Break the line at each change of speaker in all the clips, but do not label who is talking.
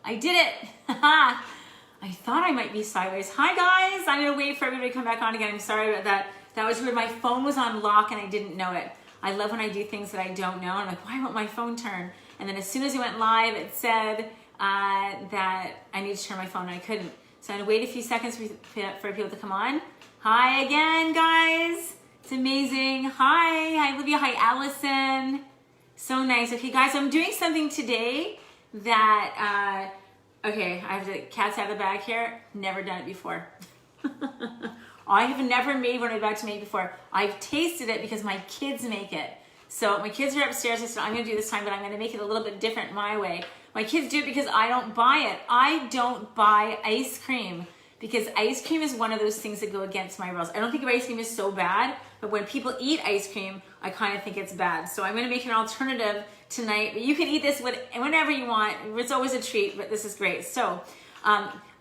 I did it. I thought I might be sideways. Hi guys, I'm gonna wait for everybody to come back on again. I'm sorry about that. That was weird. My phone was on lock and I didn't know it. I love when I do things that I don't know. I'm like, why won't my phone turn? And then as soon as it went live, it said that I need to turn my phone and I couldn't. So I'm gonna wait a few seconds for people to come on. Hi again, guys. It's amazing. Hi Olivia, hi Allison. So nice. Okay guys, I'm doing something today that, okay, I have the cat's out of the bag here. Never done it before. I have never made what I'm about to make before. I've tasted it because my kids make it. So my kids are upstairs. I said, I'm gonna do this time, but I'm gonna make it a little bit different my way. My kids do it because I don't buy it. I don't buy ice cream because ice cream is one of those things that go against my rules. I don't think ice cream is so bad, but when people eat ice cream, I kind of think it's bad. So I'm gonna make an alternative tonight. But you can eat this whenever you want. It's always a treat, but this is great. So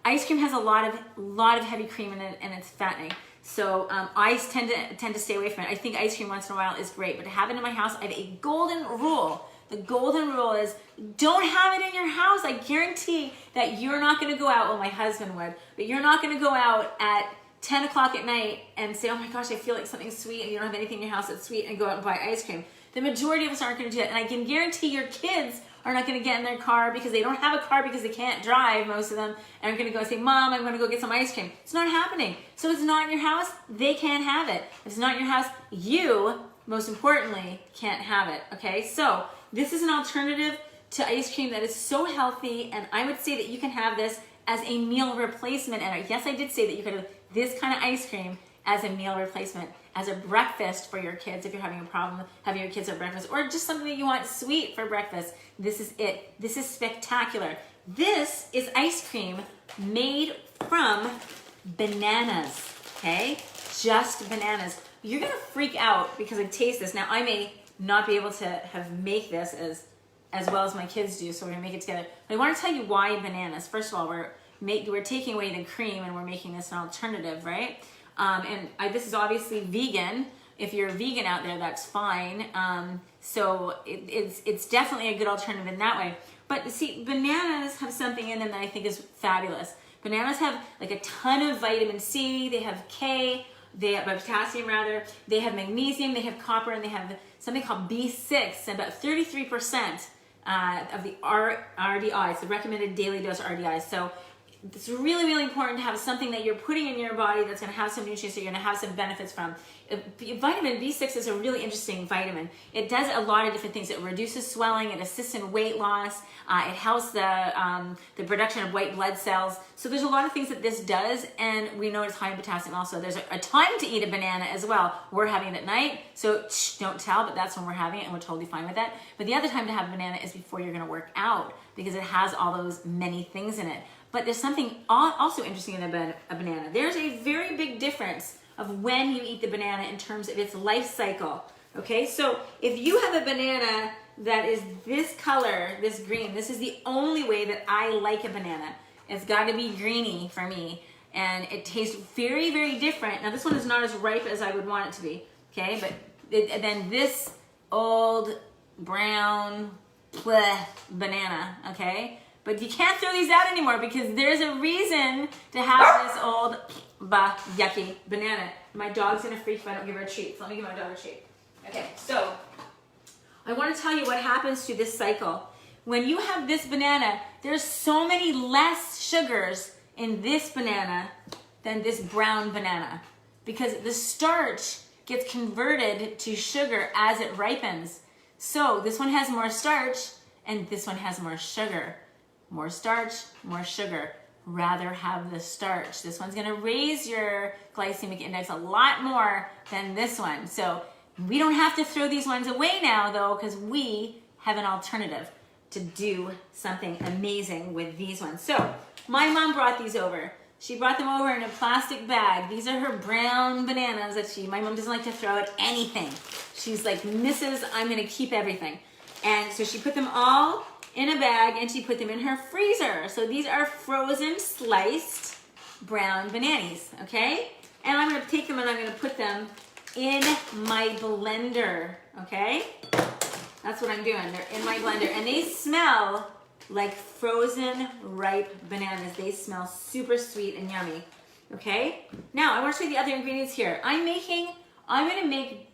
ice cream has a lot of heavy cream in it, and it's fattening. So I tend to stay away from it. I think ice cream once in a while is great, but to have it in my house, I have a golden rule. The golden rule is don't have it in your house. I guarantee that you're not going to go out. Well, my husband would, but you're not going to go out at 10 o'clock at night and say, oh my gosh, I feel like something's sweet, and you don't have anything in your house that's sweet, and go out and buy ice cream. The majority of us aren't going to do that, and I can guarantee your kids are not going to get in their car because they don't have a car because they can't drive, most of them, and are going to go say, Mom, I'm going to go get some ice cream. It's not happening. So if it's not in your house, they can't have it. If it's not in your house, you, most importantly, can't have it, okay? So this is an alternative to ice cream that is so healthy, and I would say that you can have this as a meal replacement, and yes, I did say that you could have this kind of ice cream as a meal replacement, as a breakfast for your kids if you're having a problem having your kids have breakfast, or just something that you want sweet for breakfast. This is it. This is spectacular. This is ice cream made from bananas, okay? Just bananas. You're gonna freak out because I taste this. Now, I may not be able to make this as well as my kids do, so we're gonna make it together. But I wanna tell you why bananas. First of all, we're taking away the cream and we're making this an alternative, right? This is obviously vegan. If you're a vegan out there, that's fine. So it's definitely a good alternative in that way. But see, bananas have something in them that I think is fabulous. Bananas have like a ton of vitamin C, they have K, they have potassium rather, they have magnesium, they have copper, and they have something called B6, and about 33% of the RDIs, the recommended daily dose RDIs. So it's really, really important to have something that you're putting in your body that's going to have some nutrients that you're going to have some benefits from. Vitamin B6 is a really interesting vitamin. It does a lot of different things. It reduces swelling, it assists in weight loss, it helps the production of white blood cells. So there's a lot of things that this does, and we know it's high in potassium also. There's a time to eat a banana as well. We're having it at night, so don't tell, but that's when we're having it, and we're totally fine with that. But the other time to have a banana is before you're going to work out, because it has all those many things in it. But there's something also interesting in a banana. There's a very big difference of when you eat the banana in terms of its life cycle. Okay, so if you have a banana that is this color, this green, this is the only way that I like a banana. It's got to be greeny for me, and it tastes very, very different. Now this one is not as ripe as I would want it to be, okay? But then this old brown banana, okay? But you can't throw these out anymore because there's a reason to have this old yucky banana. My dog's gonna freak if I don't give her a treat. So let me give my dog a treat. Okay, so I want to tell you what happens to this cycle. When you have this banana, there's so many less sugars in this banana than this brown banana, because the starch gets converted to sugar as it ripens. So this one has more starch and this one has more sugar. More starch, more sugar. Rather have the starch. This one's gonna raise your glycemic index a lot more than this one. So we don't have to throw these ones away now though, because we have an alternative to do something amazing with these ones. So my mom brought these over. She brought them over in a plastic bag. These are her brown bananas that my mom doesn't like to throw out anything. She's like, Mrs., I'm gonna keep everything. And so she put them all in a bag and she put them in her freezer. So these are frozen sliced brown bananas, okay? And I'm gonna take them and I'm gonna put them in my blender, okay? That's what I'm doing. They're in my blender and they smell like frozen ripe bananas. They smell super sweet and yummy. Okay, now I want to show you the other ingredients here. I'm gonna make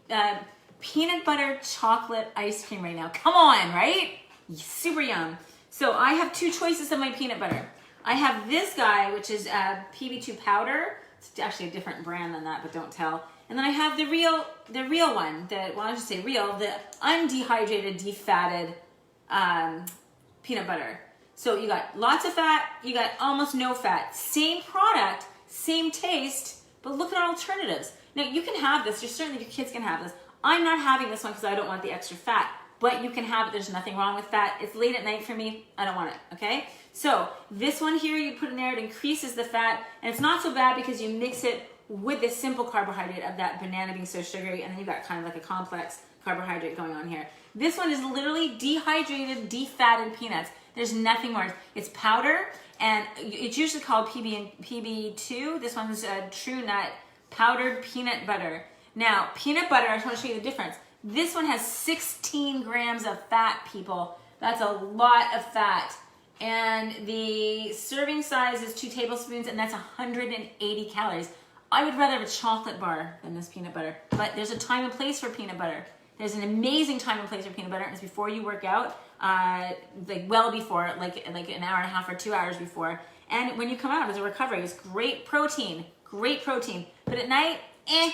peanut butter chocolate ice cream right now. Come on, right? Super yum. So I have two choices of my peanut butter. I have this guy, which is PB2 powder. It's actually a different brand than that, but don't tell. And then I have the real one, well, I should say real, the undehydrated, defatted peanut butter. So you got lots of fat, you got almost no fat. Same product, same taste, but look at our alternatives. Now you can have this, certainly your kids can have this. I'm not having this one because I don't want the extra fat, but you can have it, there's nothing wrong with that. It's late at night for me, I don't want it, okay? So this one here you put in there, it increases the fat, and it's not so bad because you mix it with the simple carbohydrate of that banana being so sugary, and then you've got kind of like a complex carbohydrate going on here. This one is literally dehydrated, defatted peanuts. There's nothing more. It's powder, and it's usually called PB2. This one's True Nut powdered peanut butter. Now, peanut butter, I just want to show you the difference. This one has 16 grams of fat, people. That's a lot of fat. And the serving size is 2 tablespoons, and that's 180 calories. I would rather have a chocolate bar than this peanut butter, but there's a time and place for peanut butter. There's an amazing time and place for peanut butter, and it's before you work out, like well before, like an hour and a half or 2 hours before. And when you come out as a recovery, it's great protein. But at night,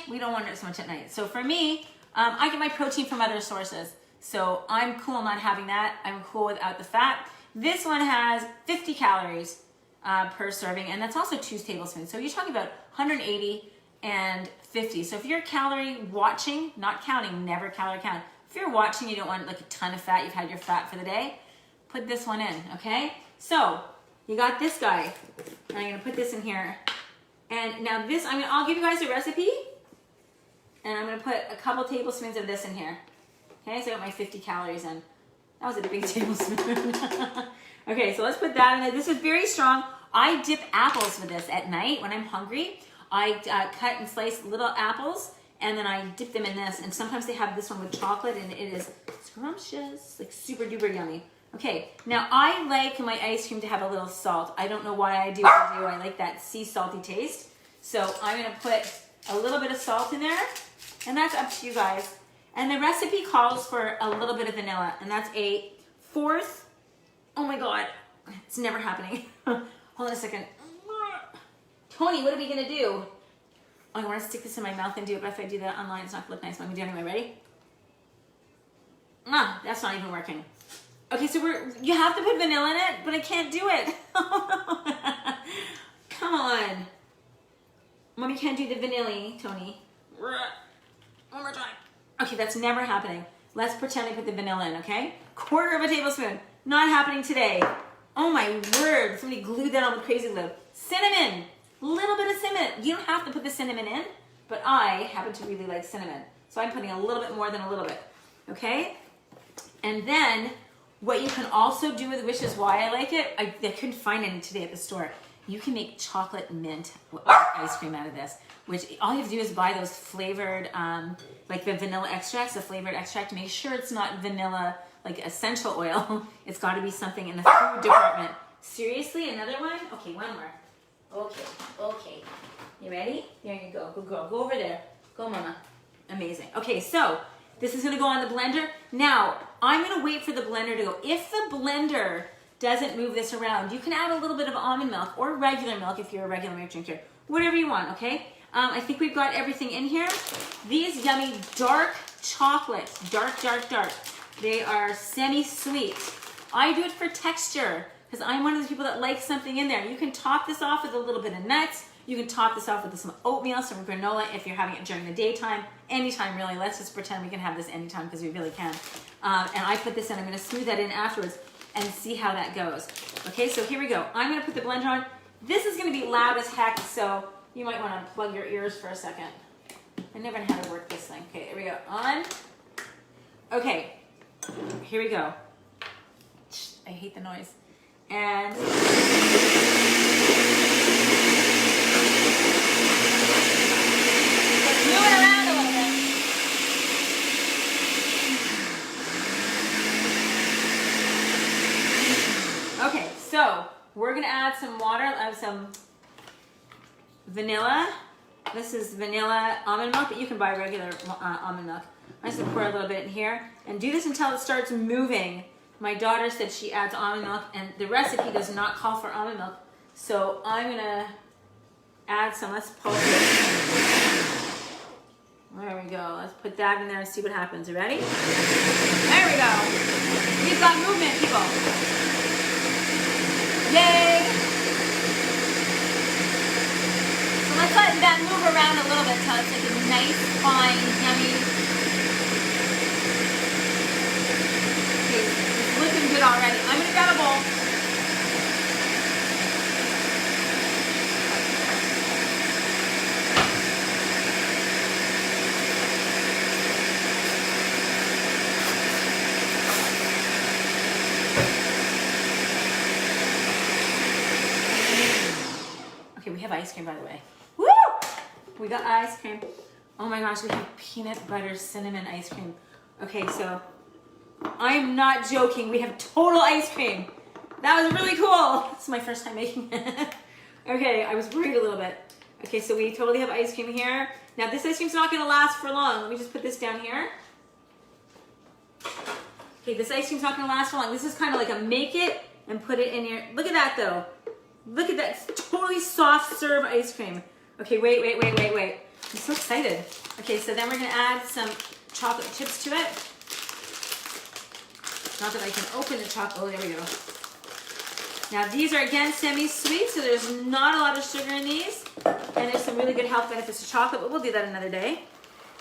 we don't want it so much at night. So for me, I get my protein from other sources. So I'm cool not having that. I'm cool without the fat. This one has 50 calories per serving, and that's also 2 tablespoons. So you're talking about 180 and 50. So if you're calorie watching, not counting, never calorie count. If you're watching, you don't want like a ton of fat, you've had your fat for the day, put this one in, okay? So you got this guy. I'm gonna put this in here. And now this, I'll give you guys a recipe, and I'm gonna put a couple tablespoons of this in here. Okay, so I got my 50 calories in. That was a big tablespoon. Okay, so let's put that in there. This is very strong. I dip apples with this at night when I'm hungry. I cut and slice little apples, and then I dip them in this. And sometimes they have this one with chocolate, and it is scrumptious, like super duper yummy. Okay, now I like my ice cream to have a little salt. I don't know why I do what I do. I like that sea salty taste. So I'm gonna put a little bit of salt in there, and that's up to you guys. And the recipe calls for a little bit of vanilla, and that's 1/4. Oh my God, it's never happening. Hold on a second. Tony, what are we gonna do? Oh, I wanna stick this in my mouth and do it, but if I do that online, it's not gonna look nice. Let me do it anyway, ready? That's not even working. Okay, so you have to put vanilla in it, but I can't do it. Come on. Mommy can't do the vanilla, Tony. One more time. Okay, that's never happening. Let's pretend I put the vanilla in, okay? 1/4 tablespoon. Not happening today. Oh my word. Somebody glued that on with crazy glue. Cinnamon. A little bit of cinnamon. You don't have to put the cinnamon in, but I happen to really like cinnamon. So I'm putting a little bit more than a little bit, okay? And then what you can also do with, which is why I like it, I couldn't find any today at the store. You can make chocolate mint ice cream out of this, which all you have to do is buy those flavored, like the vanilla extracts, the flavored extract. Make sure it's not vanilla, like essential oil. It's got to be something in the food department. Seriously, another one? Okay, one more. Okay. You ready? There you go. Good girl. Go over there. Go, mama. Amazing. Okay, so this is going to go on the blender. Now, I'm going to wait for the blender to go. If the blender doesn't move this around, you can add a little bit of almond milk or regular milk if you're a regular milk drinker. Whatever you want, okay? I think we've got everything in here. These yummy dark chocolates, dark. They are semi-sweet. I do it for texture because I'm one of those people that likes something in there. You can top this off with a little bit of nuts. You can top this off with some oatmeal, some granola if you're having it during the daytime. Anytime, really. Let's just pretend we can have this anytime because we really can. And I put this in. I'm going to smooth that in afterwards and see how that goes. Okay, so here we go. I'm going to put the blender on. This is going to be loud as heck, so you might want to plug your ears for a second. I never know how to work this thing. Okay, here we go. On. Okay, here we go. I hate the noise. And let's move it around a little bit. so we're gonna add some water, some vanilla. This is vanilla almond milk, but you can buy regular almond milk. I'm just gonna pour a little bit in here and do this until it starts moving. My daughter said she adds almond milk, and the recipe does not call for almond milk. So I'm gonna add some. Let's pulse it. There we go. Let's put that in there and see what happens. You ready? There we go. We've got movement, people. Yay! So let's let that move around a little bit till it's like a nice, fine, yummy. Okay, it's looking good already. I'm gonna grab a bowl. Okay, we have ice cream, by the way. Woo! We got ice cream. Oh my gosh, we have peanut butter cinnamon ice cream. Okay, so I am not joking. We have total ice cream. That was really cool. This is my first time making it. Okay, I was worried a little bit. Okay, so we totally have ice cream here. Now this ice cream's not gonna last for long. Let me just put this down here. Okay, this ice cream's not gonna last for long. This is kind of like a make it and put it in here. Look at that though. Look at that, it's totally soft serve ice cream. Okay, wait. I'm so excited. Okay, so then we're gonna add some chocolate chips to it. Not that I can open the chocolate, oh, there we go. Now these are again semi-sweet, so there's not a lot of sugar in these. And there's some really good health benefits to chocolate, but we'll do that another day.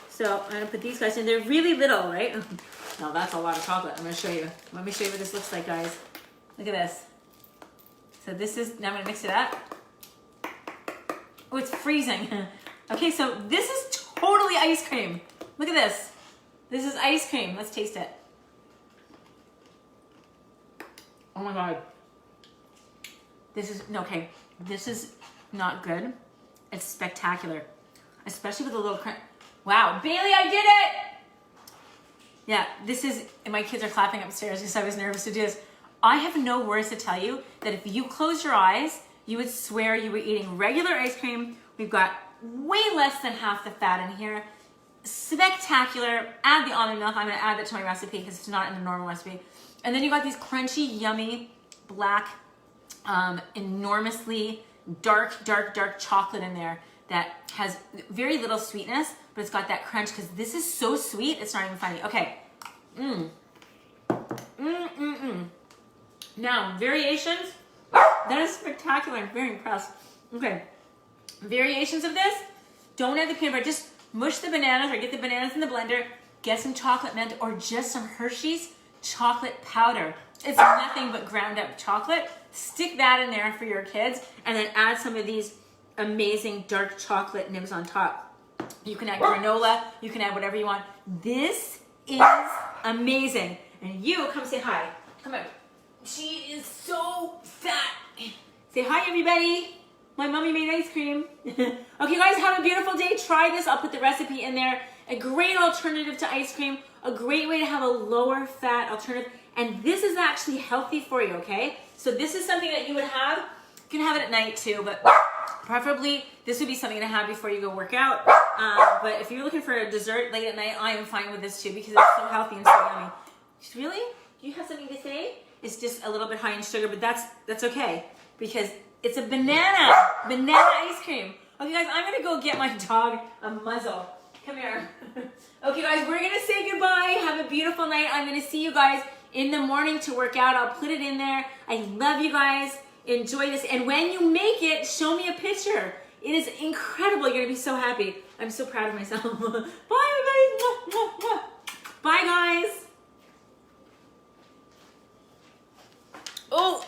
So I'm gonna put these guys in. They're really little, right? Now that's a lot of chocolate. I'm gonna show you. Let me show you what this looks like, guys. Look at this. So this is, now I'm gonna mix it up. Oh, it's freezing. Okay, so this is totally ice cream. Look at this. This is ice cream. Let's taste it. Oh my God. This is, okay, this is not good. It's spectacular. Especially with a little crunch. Wow, Bailey, I did it! Yeah, this is, and my kids are clapping upstairs because I was nervous to do this. I have no words to tell you that if you close your eyes, you would swear you were eating regular ice cream. We've got way less than half the fat in here. Spectacular. Add the almond milk. I'm gonna add that to my recipe because it's not in the normal recipe. And then you got these crunchy, yummy, black, enormously dark chocolate in there that has very little sweetness, but it's got that crunch because this is so sweet, it's not even funny. Okay. Now, variations. That is spectacular. I'm very impressed. Okay. Variations of this. Don't add the peanut butter. Just mush the bananas or get the bananas in the blender. Get some chocolate mint or just some Hershey's chocolate powder. It's nothing but ground up chocolate. Stick that in there for your kids and then add some of these amazing dark chocolate nibs on top. You can add granola. You can add whatever you want. This is amazing. And you come say hi. Come on. She is so fat. Say hi, everybody. My mommy made ice cream. Okay, guys, have a beautiful day. Try this. I'll put the recipe in there. A great alternative to ice cream. A great way to have a lower fat alternative. And this is actually healthy for you, okay? So this is something that you would have. You can have it at night too, but preferably this would be something to have before you go work out. But if you're looking for a dessert late at night, I am fine with this too because it's so healthy and so yummy. Really? Do you have something to say? It's just a little bit high in sugar, but that's okay because it's a banana ice cream. Okay, guys, I'm gonna go get my dog a muzzle. Come here. Okay, guys, we're gonna say goodbye. Have a beautiful night. I'm gonna see you guys in the morning to work out. I'll put it in there. I love you guys. Enjoy this. And when you make it, show me a picture. It is incredible. You're gonna be so happy. I'm so proud of myself. Bye, everybody. Bye, guys. Oh.